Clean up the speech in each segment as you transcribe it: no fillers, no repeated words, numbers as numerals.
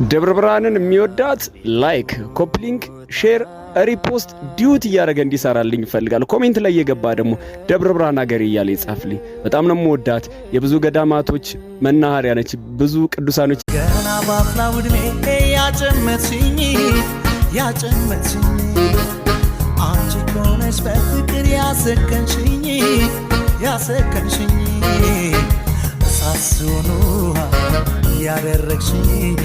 ደብረ ብርሃንን የሚወዳት ላይክ ኮፕሊንክ ሼር ሪፖስት ዲዩት እያደረገ እንዲሰራልኝ ይፈልጋል። ኮሜንት ላይ እየገባ ደግሞ ደብረ ብርሃን ሀገር እያለ ይጻፍልኝ። በጣም ነው የምወዳት። የብዙ ገዳማቶች መናኸሪያ ነች። ብዙ ቅዱሳኖች ገና ባፍላው ዕድሜ ያጨመትሽኝ አንቺ ኮነሽ በፍቅር ያሰከንሽኝ ሳስሆኑ ያደረግሽኝ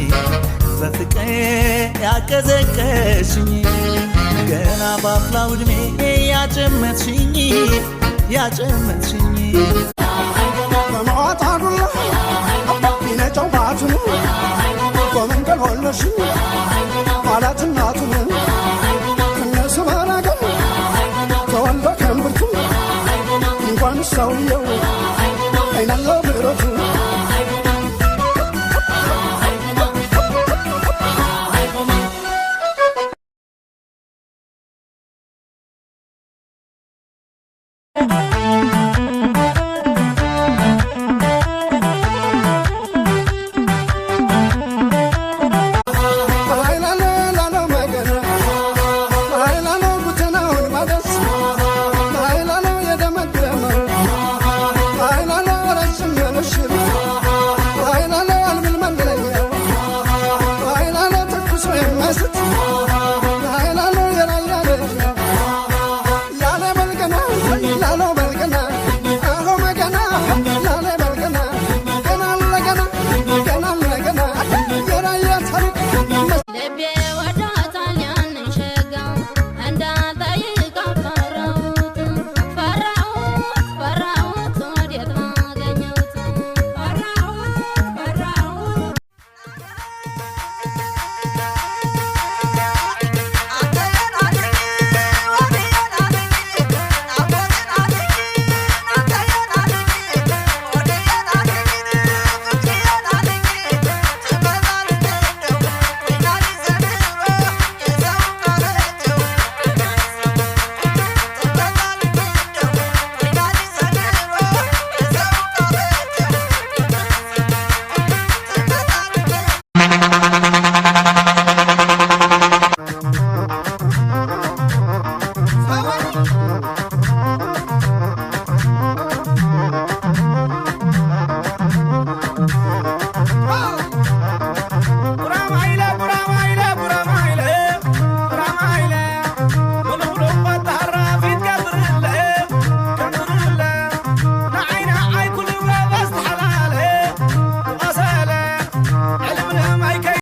በፍቅር ያቀዘቀሽኝ ገና ባፍላው ዕድሜ ያጨመትሽኝ በማዋታዱላ ይነጨው ባቱን በመንገድ ሆለሽኝ ማለት እናቱን እነሱ ባላገር ተወልዶ ከንብርቱ እንኳን ሰውየው